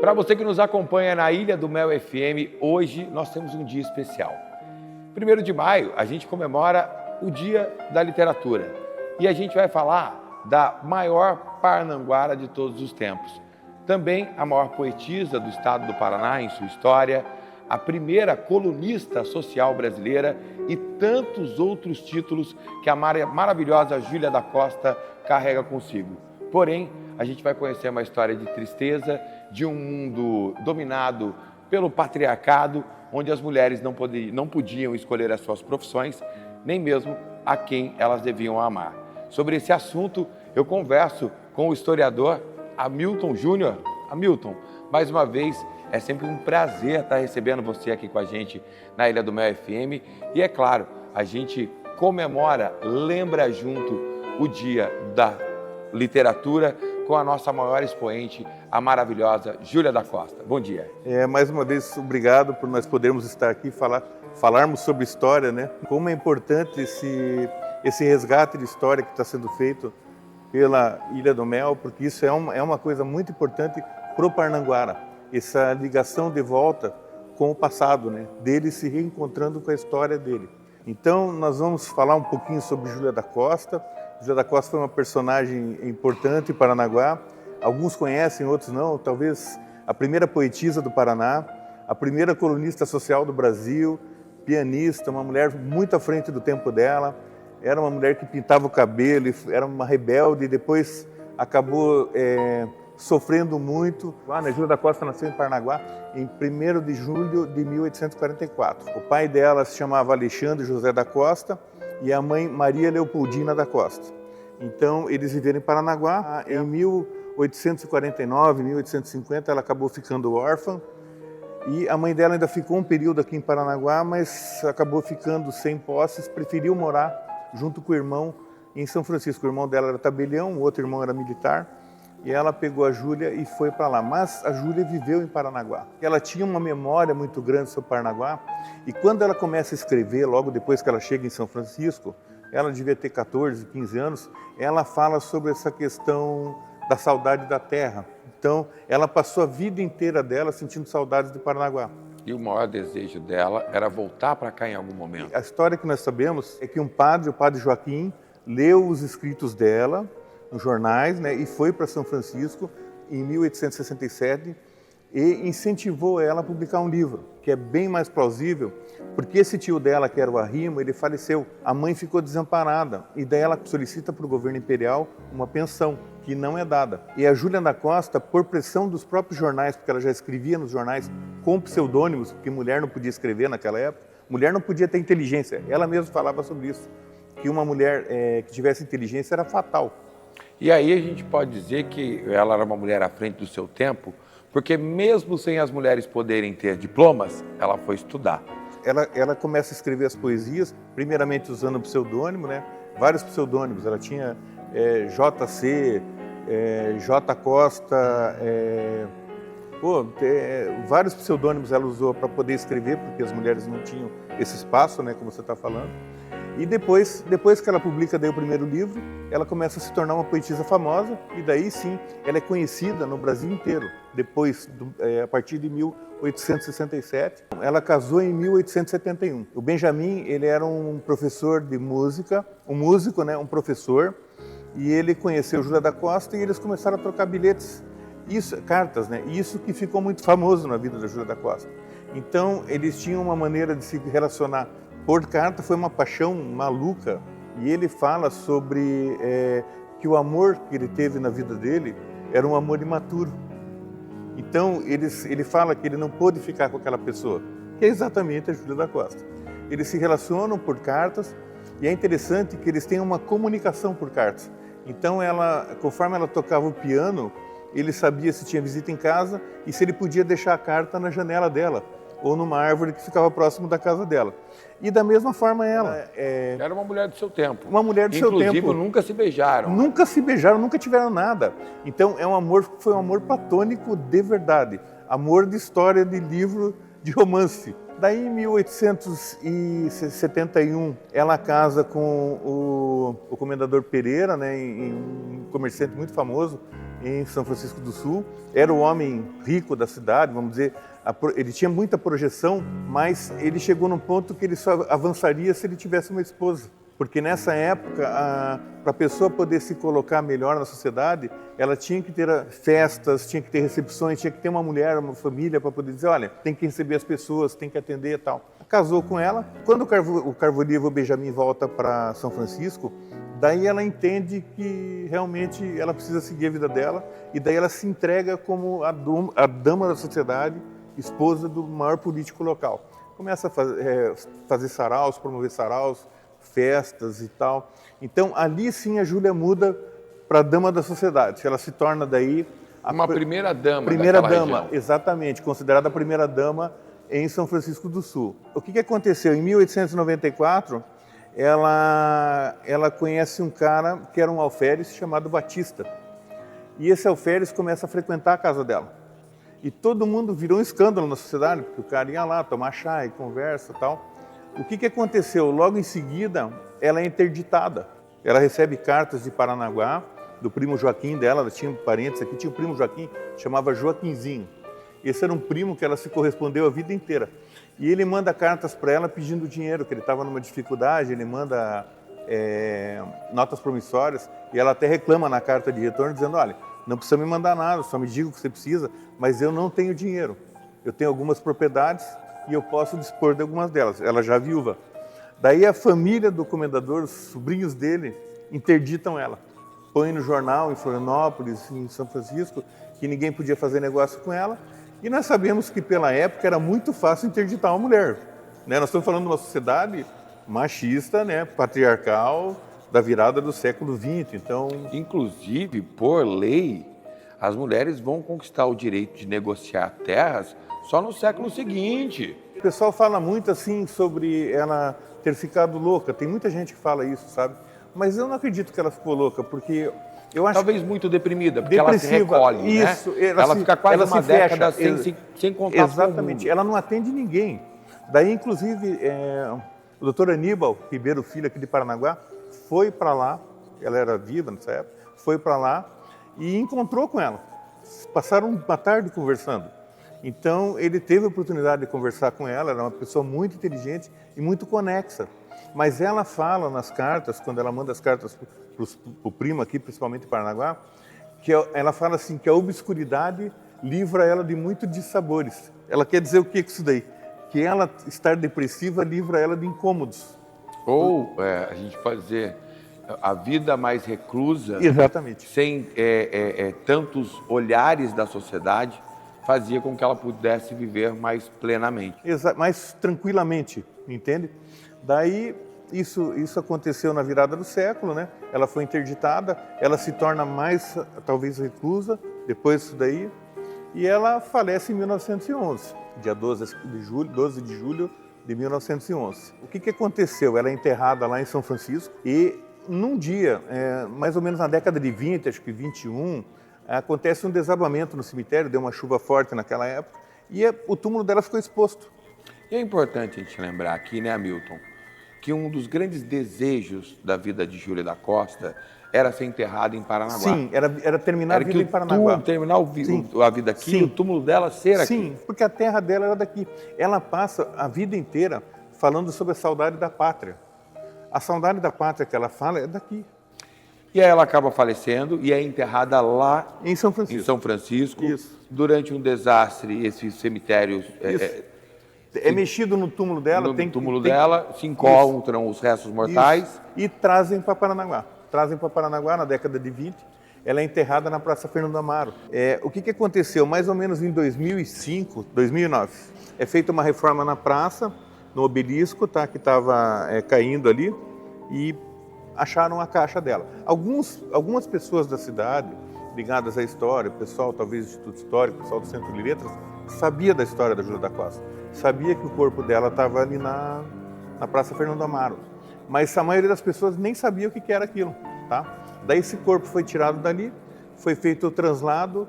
Para você que nos acompanha na Ilha do Mel FM, hoje nós temos um dia especial. 1º de maio, a gente comemora o Dia da Literatura e a gente vai falar da maior parnanguara de todos os tempos. Também a maior poetisa do estado do Paraná em sua história, a primeira colunista social brasileira e tantos outros títulos que a maravilhosa Júlia da Costa carrega consigo. Porém, a gente vai conhecer uma história de tristeza, de um mundo dominado pelo patriarcado, onde as mulheres não podiam escolher as suas profissões, nem mesmo a quem elas deviam amar. Sobre esse assunto, eu converso com o historiador Hamilton Júnior. Hamilton, mais uma vez, é sempre um prazer estar recebendo você aqui com a gente na Ilha do Mel FM. E é claro, a gente comemora, lembra junto o Dia da Literatura com a nossa maior expoente, a maravilhosa Júlia da Costa. Bom dia. Mais uma vez, obrigado por nós podermos estar aqui falarmos sobre história, né? Como é importante esse resgate de história que está sendo feito pela Ilha do Mel, porque isso é uma coisa muito importante para o Parnanguara, essa ligação de volta com o passado, né? Dele se reencontrando com a história dele. Então, nós vamos falar um pouquinho sobre Júlia da Costa. Júlia da Costa foi uma personagem importante em Paranaguá. Alguns conhecem, outros não. Talvez a primeira poetisa do Paraná, a primeira colunista social do Brasil, pianista, uma mulher muito à frente do tempo dela. Era uma mulher que pintava o cabelo, era uma rebelde e depois acabou sofrendo muito. Júlia da Costa nasceu em Paranaguá em 1º de julho de 1844. O pai dela se chamava Alexandre José da Costa e a mãe Maria Leopoldina da Costa. Então, eles viveram em Paranaguá. Em 1849, 1850, ela acabou ficando órfã e a mãe dela ainda ficou um período aqui em Paranaguá, mas acabou ficando sem posses, preferiu morar junto com o irmão em São Francisco. O irmão dela era tabelião, o outro irmão era militar e ela pegou a Júlia e foi para lá. Mas a Júlia viveu em Paranaguá. Ela tinha uma memória muito grande sobre Paranaguá e quando ela começa a escrever, logo depois que ela chega em São Francisco, ela devia ter 14, 15 anos, ela fala sobre essa questão da saudade da terra. Então, ela passou a vida inteira dela sentindo saudades de Paranaguá. E o maior desejo dela era voltar para cá em algum momento. A história que nós sabemos é que um padre, o padre Joaquim, leu os escritos dela nos jornais, né, e foi para São Francisco em 1867 e incentivou ela a publicar um livro, que é bem mais plausível, porque esse tio dela, que era o Arrimo, ele faleceu. A mãe ficou desamparada e daí ela solicita para o governo imperial uma pensão, que não é dada. E a Júlia da Costa, por pressão dos próprios jornais, porque ela já escrevia nos jornais com pseudônimos, porque mulher não podia escrever naquela época, mulher não podia ter inteligência. Ela mesma falava sobre isso, que uma mulher que tivesse inteligência era fatal. E aí a gente pode dizer que ela era uma mulher à frente do seu tempo, porque mesmo sem as mulheres poderem ter diplomas, ela foi estudar. Ela começa a escrever as poesias, primeiramente usando o pseudônimo, né? Vários pseudônimos. Ela tinha JC, J. Costa, vários pseudônimos ela usou para poder escrever, porque as mulheres não tinham esse espaço, né, como você está falando. E depois que ela publica daí o primeiro livro, ela começa a se tornar uma poetisa famosa e daí sim ela é conhecida no Brasil inteiro. Depois, a partir de 1867, ela casou em 1871. O Benjamin, ele era um professor de música, um músico, né, um professor, e ele conheceu Júlia da Costa e eles começaram a trocar bilhetes, cartas, né? Isso que ficou muito famoso na vida da Júlia da Costa. Então, eles tinham uma maneira de se relacionar por carta, foi uma paixão maluca. E ele fala sobre que o amor que ele teve na vida dele era um amor imaturo. Então, ele fala que ele não pôde ficar com aquela pessoa, que é exatamente a Júlia da Costa. Eles se relacionam por cartas e é interessante que eles têm uma comunicação por cartas. Então, conforme ela tocava o piano, ele sabia se tinha visita em casa e se ele podia deixar a carta na janela dela, ou numa árvore que ficava próximo da casa dela. E da mesma forma ela Era uma mulher do seu tempo. uma mulher do seu tempo. Inclusive, nunca se beijaram. Nunca se beijaram, nunca tiveram nada. Então é um amor, foi um amor platônico de verdade. Amor de história, de livro, de romance. Daí em 1871 ela casa com o comendador Pereira, né, um comerciante muito famoso em São Francisco do Sul. Era o homem rico da cidade, vamos dizer. Ele tinha muita projeção, mas ele chegou num ponto que ele só avançaria se ele tivesse uma esposa. Porque nessa época, para a pessoa poder se colocar melhor na sociedade, ela tinha que ter festas, tinha que ter recepções, tinha que ter uma mulher, uma família para poder dizer, olha, tem que receber as pessoas, tem que atender e tal. Casou com ela. Quando o Carvolível Benjamin volta para São Francisco, daí ela entende que realmente ela precisa seguir a vida dela e daí ela se entrega como a dama da sociedade, esposa do maior político local. Começa a fazer saraus, promover saraus, festas e tal. Então, ali sim a Júlia muda para a dama da sociedade. Ela se torna daí... Uma primeira dama Primeira daquela dama, região. exatamente. Considerada a primeira dama em São Francisco do Sul. O que aconteceu? Em 1894, ela conhece um cara que era um alferes chamado Batista. E esse alferes começa a frequentar a casa dela. E todo mundo virou um escândalo na sociedade, porque o cara ia lá tomar chá e conversa e tal. O que aconteceu? Logo em seguida, ela é interditada. Ela recebe cartas de Paranaguá, do primo Joaquim dela, ela tinha parentes aqui, tinha um primo Joaquim, chamava Joaquinzinho. Esse era um primo que ela se correspondeu a vida inteira. E ele manda cartas para ela pedindo dinheiro, que ele estava numa dificuldade, ele manda notas promissórias, e ela até reclama na carta de retorno, dizendo, olha, não precisa me mandar nada, só me diga o que você precisa, mas eu não tenho dinheiro. Eu tenho algumas propriedades e eu posso dispor de algumas delas. Ela já é viúva. Daí a família do comendador, os sobrinhos dele, interditam ela. Põe no jornal em Florianópolis, em São Francisco, que ninguém podia fazer negócio com ela. E nós sabemos que pela época era muito fácil interditar uma mulher. Né? Nós estamos falando de uma sociedade machista, né? Patriarcal, da virada do século XX. Então, inclusive, por lei, as mulheres vão conquistar o direito de negociar terras só no século seguinte. O pessoal fala muito assim sobre ela ter ficado louca. Tem muita gente que fala isso, sabe? Mas eu não acredito que ela ficou louca, porque eu acho talvez muito deprimida, porque ela se recolhe, isso, né? Ela fica quase uma década sem contato. Exatamente, com o mundo. Ela não atende ninguém. Daí, inclusive, o doutor Aníbal Ribeiro Filho, aqui de Paranaguá, foi para lá, ela era viva nessa época, foi para lá e encontrou com ela. Passaram uma tarde conversando. Então, ele teve a oportunidade de conversar com ela, era uma pessoa muito inteligente e muito conexa. Mas ela fala nas cartas, quando ela manda as cartas para o primo aqui, principalmente em Paranaguá, que ela fala assim, que a obscuridade livra ela de muitos dissabores. Ela quer dizer o que com isso daí? Que ela estar depressiva livra ela de incômodos. Ou a gente pode dizer, a vida mais reclusa, exatamente, sem tantos olhares da sociedade, fazia com que ela pudesse viver mais plenamente. Mais tranquilamente, entende? Daí, isso aconteceu na virada do século, né? Ela foi interditada, ela se torna mais, talvez, reclusa, depois disso daí, e ela falece em 1911, dia 12 de julho de 1911. O que aconteceu? Ela é enterrada lá em São Francisco e num dia, mais ou menos na década de 20, acho que 21, acontece um desabamento no cemitério, deu uma chuva forte naquela época e o túmulo dela ficou exposto. E é importante a gente lembrar aqui, né, Hamilton, que um dos grandes desejos da vida de Júlia da Costa era ser enterrada em Paranaguá. Sim, era terminar a vida em Paranaguá. Terminar a vida aqui, sim, o túmulo dela ser aqui. Sim, porque a terra dela era daqui. Ela passa a vida inteira falando sobre a saudade da pátria. A saudade da pátria que ela fala é daqui. E aí ela acaba falecendo e é enterrada lá em São Francisco. Em São Francisco. Isso. Durante um desastre, esses cemitérios... É mexido no túmulo dela. No túmulo dela, se encontram os restos mortais. Isso. E trazem para Paranaguá. Trazem para Paranaguá na década de 20. Ela é enterrada na Praça Fernando Amaro. O que aconteceu? Mais ou menos em 2009, é feita uma reforma na praça, no obelisco, tá, que estava caindo ali, e acharam a caixa dela. Algumas pessoas da cidade, ligadas à história, o pessoal talvez do Instituto Histórico, o pessoal do Centro de Letras, sabia da história da Júlia da Costa, sabia que o corpo dela estava ali na Praça Fernando Amaro, mas a maioria das pessoas nem sabia o que era aquilo, tá? Daí esse corpo foi tirado dali, foi feito o translado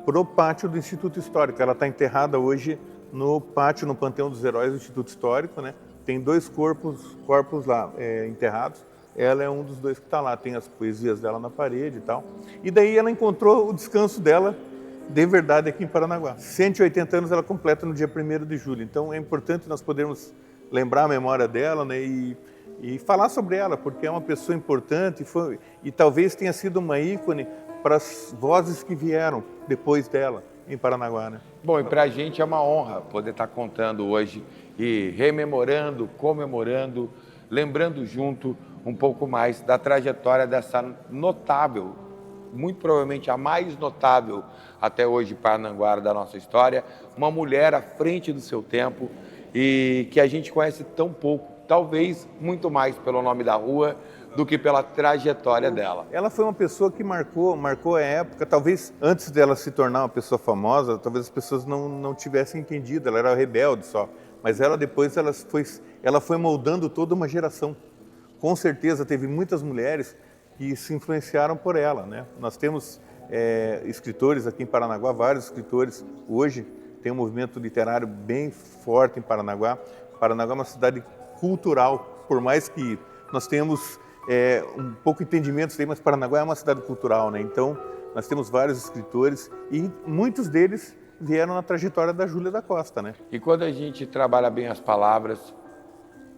para o pátio do Instituto Histórico. Ela está enterrada hoje no pátio, no Panteão dos Heróis do Instituto Histórico, né? Tem 2 corpos lá enterrados. Ela é um dos 2 que está lá, tem as poesias dela na parede e tal. E daí ela encontrou o descanso dela de verdade aqui em Paranaguá. 180 anos ela completa no dia 1º de julho. Então é importante nós podermos lembrar a memória dela, né? E falar sobre ela, porque é uma pessoa importante e talvez tenha sido uma ícone para as vozes que vieram depois dela em Paranaguá, né? Bom, e para a gente é uma honra poder estar contando hoje e rememorando, comemorando, lembrando junto um pouco mais da trajetória dessa notável, muito provavelmente a mais notável até hoje paranaguara da nossa história, uma mulher à frente do seu tempo e que a gente conhece tão pouco, talvez muito mais pelo nome da rua do que pela trajetória dela. Ela foi uma pessoa que marcou a época, talvez antes dela se tornar uma pessoa famosa, talvez as pessoas não tivessem entendido, ela era rebelde só, mas ela depois ela foi moldando toda uma geração. Com certeza teve muitas mulheres que se influenciaram por ela, né? Nós temos escritores aqui em Paranaguá, vários escritores. Hoje tem um movimento literário bem forte em Paranaguá. Paranaguá é uma cidade cultural, por mais que nós tenhamos um pouco de entendimento disso aí, mas Paranaguá é uma cidade cultural, né? Então nós temos vários escritores e muitos deles vieram na trajetória da Júlia da Costa, né? E quando a gente trabalha bem as palavras,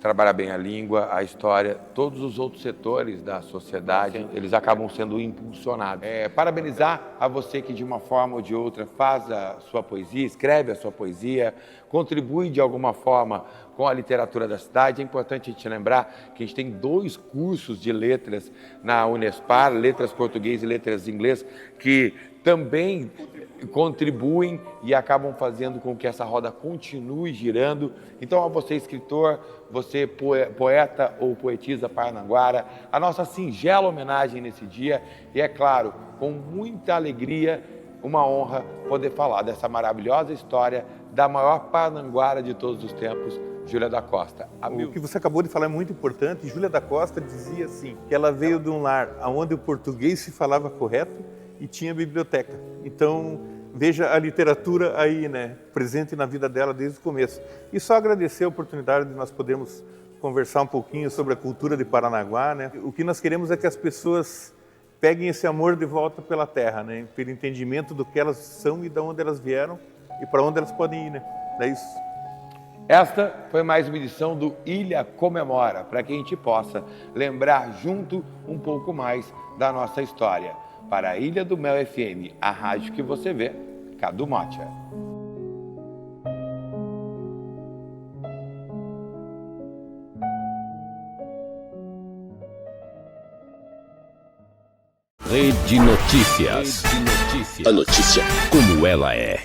trabalha bem a língua, a história, todos os outros setores da sociedade, eles acabam sendo impulsionados. Parabenizar a você que de uma forma ou de outra faz a sua poesia, escreve a sua poesia, contribui de alguma forma com a literatura da cidade. É importante a gente lembrar que a gente tem 2 cursos de letras na Unespar, letras português e letras inglês, que também contribuem e acabam fazendo com que essa roda continue girando. Então, a você escritor, você poeta ou poetisa paranaguara, a nossa singela homenagem nesse dia e, é claro, com muita alegria, uma honra poder falar dessa maravilhosa história da maior paranaguara de todos os tempos, Júlia da Costa. O que você acabou de falar é muito importante. Júlia da Costa dizia assim, que ela veio de um lar onde o português se falava correto e tinha biblioteca. Então, veja a literatura aí, né, presente na vida dela desde o começo. E só agradecer a oportunidade de nós podermos conversar um pouquinho sobre a cultura de Paranaguá, né? O que nós queremos é que as pessoas peguem esse amor de volta pela terra, né, pelo entendimento do que elas são e de onde elas vieram e para onde elas podem ir, né? É isso. Esta foi mais uma edição do Ilha Comemora, para que a gente possa lembrar junto um pouco mais da nossa história. Para a Ilha do Mel FM, a rádio que você vê, Cadu Motia. Rede Notícias. A notícia como ela é.